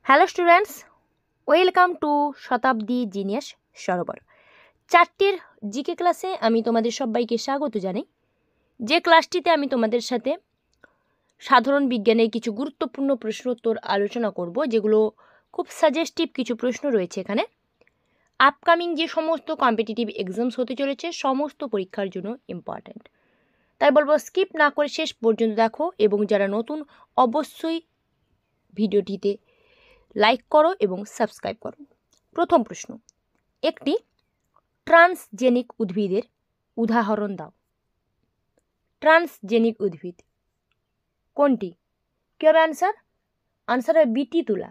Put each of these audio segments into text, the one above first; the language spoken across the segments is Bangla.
Hello students, welcome to Shatabdi genius Sarovar. 4টির GK ক্লাসে আমি তোমাদের সবাইকে স্বাগত জানাই। যে ক্লাসটিতে আমি তোমাদের সাথে সাধারণ বিজ্ঞানের কিছু গুরুত্বপূর্ণ প্রশ্ন উত্তর আলোচনা করব, যেগুলো খুব সাজেস্টিভ কিছু প্রশ্ন রয়েছে এখানে। আপকামিং যে সমস্ত কম্পিটিটিভ এক্সামস হতে চলেছে সমস্ত পরীক্ষার জন্য ইম্পর্ট্যান্ট। তাই বলবো স্কিপ না করে শেষ পর্যন্ত দেখো, এবং যারা নতুন অবশ্যই ভিডিওটিতে লাইক করো এবং সাবস্ক্রাইব করো। প্রথম প্রশ্ন, একটি ট্রান্সজেনিক উদ্ভিদের উদাহরণ দাও। ট্রান্সজেনিক উদ্ভিদ কোনটি? কি হবে আনসার? আনসার হবে বিটি তুলা।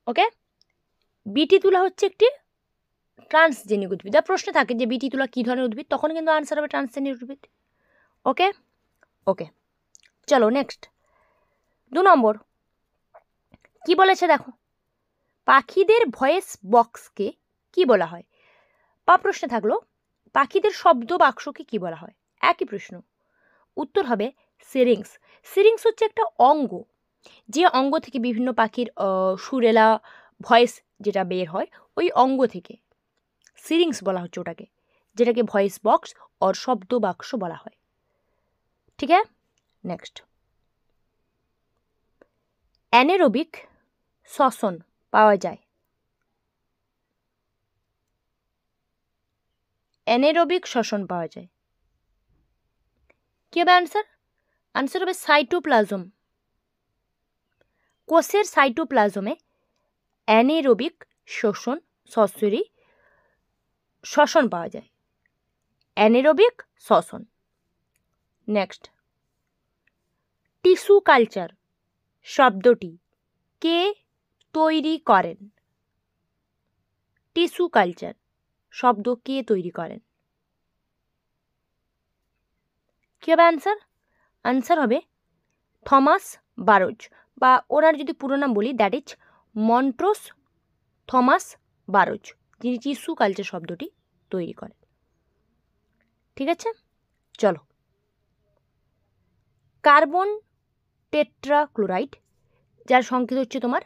ওকে, বিটি তুলা হচ্ছে একটি ট্রান্সজেনিক উদ্ভিদ। আর প্রশ্ন থাকে যে বিটি তুলা কী ধরনের উদ্ভিদ, তখন কিন্তু আনসার হবে ট্রান্সজেনিক উদ্ভিদ। ওকে ওকে, চলো নেক্সট। 2 নম্বর কি বলেছে দেখো, পাখিদের ভয়েস বক্সকে কি বলা হয়? বা প্রশ্ন থাকলো পাখিদের শব্দ বাক্সকে কি বলা হয়? একই প্রশ্ন, উত্তর হবে সিরিংস। সিরিংস হচ্ছে একটা অঙ্গ, যে অঙ্গ থেকে বিভিন্ন পাখির সুরেলা ভয়েস যেটা বের হয়, ওই অঙ্গ থেকে সিরিংস বলা হচ্ছে ওটাকে, যেটাকে ভয়েস বক্স আর শব্দ বাক্স বলা হয়। ঠিক আছে, নেক্সট। অ্যানেরোবিক শ্বসন পাওয়া যায়। অ্যানেরোবিক শ্বসন পাওয়া যায়, কি হবে আনসার? আনসার হবে সাইটোপ্লাজম। কোষের সাইটোপ্লাজমে অ্যানেরোবিক শ্বসন পাওয়া যায়। অ্যানেরোবিক শ্বসন। নেক্সট, টিস্যু কালচার শব্দটি কে তৈরি করেন? টিস্যু কালচার শব্দ কে তৈরি করেন? কি হবে আনসার? আনসার হবে থমাস বারোজ, বা ওনার যদি পুরো নাম বলি, দ্যাট ইজ মন্ট্রোস থমাস বারোজ, যিনি টিস্যু কালচার শব্দটি তৈরি করেন। ঠিক আছে, চলো। কার্বন টেট্রাক্লোরাইড, যার সংকেত হচ্ছে তোমার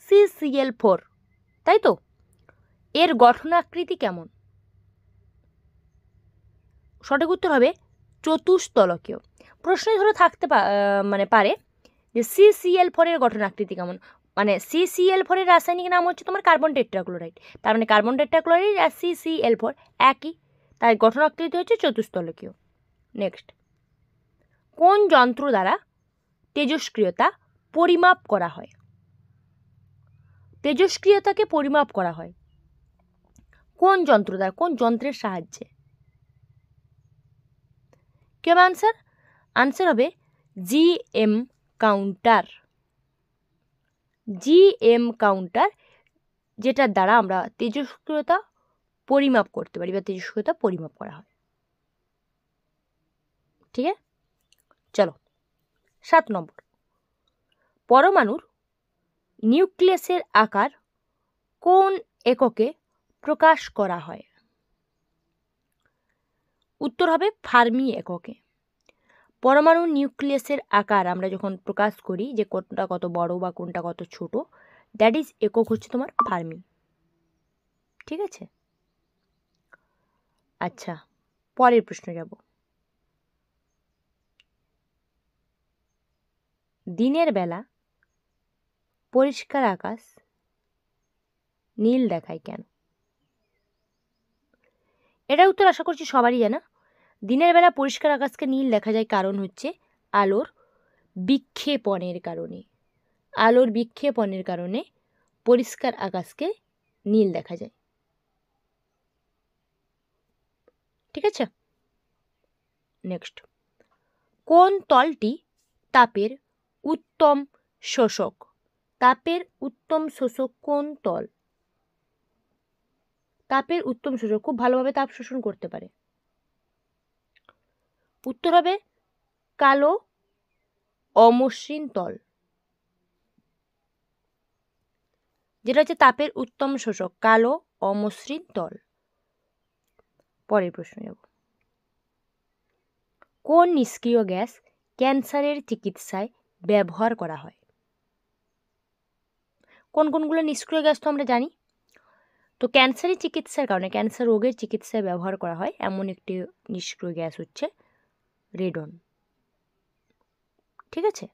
CCl4, তাই তো? এর গঠনাকৃতি কেমন? সঠিক উত্তর হবে চতুস্তলকীয়। প্রশ্নে ধরো থাকতে পারে যে CCl4 এর গঠনাকৃতি কেমন, মানে CCl4 এর রাসায়নিক নাম হচ্ছে তোমার কার্বন টেট্রাক্লোরাইড, তার মানে কার্বন টেট্রাক্লোরাইড আর CCl4 একই, তাই গঠনাকৃতি হচ্ছে চতুস্তলকীয়। নেক্সট, কোন যন্ত্র দ্বারা তেজস্ক্রিয়তা পরিমাপ করা হয়? তেজস্ক্রিয়তাকে পরিমাপ করা হয় কোন যন্ত্র দ্বারা, কোন যন্ত্রের সাহায্যে? কি হবে আনসার? আনসার হবে GM কাউন্টার। GM কাউন্টার, যেটার দ্বারা আমরা তেজস্ক্রিয়তা পরিমাপ করতে পারি, বা তেজস্ক্রিয়তা পরিমাপ করা হয়। ঠিক আছে, চলো 7 নম্বর, পরমাণুর নিউক্লিয়াসের আকার কোন এককে প্রকাশ করা হয়? উত্তর হবে ফার্মি এককে। পরমাণুর নিউক্লিয়াসের আকার আমরা যখন প্রকাশ করি, যে কোনটা কত বড় বা কোনটা কত ছোট, দ্যাট ইজ একক হচ্ছে তোমার ফার্মি। ঠিক আছে, আচ্ছা পরের প্রশ্ন যাব। দিনের বেলা পরিষ্কার আকাশ নীল দেখায় কেন? এটা উত্তর আশা করছি সবারই জানা। দিনের বেলা পরিষ্কার আকাশকে নীল দেখা যায় কারণ হচ্ছে আলোর বিক্ষেপণের কারণে। আলোর বিক্ষেপণের কারণে পরিষ্কার আকাশকে নীল দেখা যায়। ঠিক আছে, নেক্সট, কোন তলটি তাপের উত্তম শোষক? তাপের উত্তম শোষক কোন তল? তাপের উত্তম শোষক, খুব ভালোভাবে তাপ শোষণ করতে পারে। উত্তর হবে কালো অমসৃণ তল, যেটা হচ্ছে তাপের উত্তম শোষক, কালো অমসৃণ তল। পরের প্রশ্ন যাব, কোন নিষ্ক্রিয় গ্যাস ক্যান্সারের চিকিৎসায় ব্যবহার করা হয়? কোন কোনগুলো নিষ্ক্রিয় গ্যাস তো আমরা জানি। তো ক্যান্সারের চিকিৎসার কারণে, ক্যান্সার রোগের চিকিৎসায় ব্যবহার করা হয় এমন একটি নিষ্ক্রিয় গ্যাস হচ্ছে রেডন। ঠিক আছে।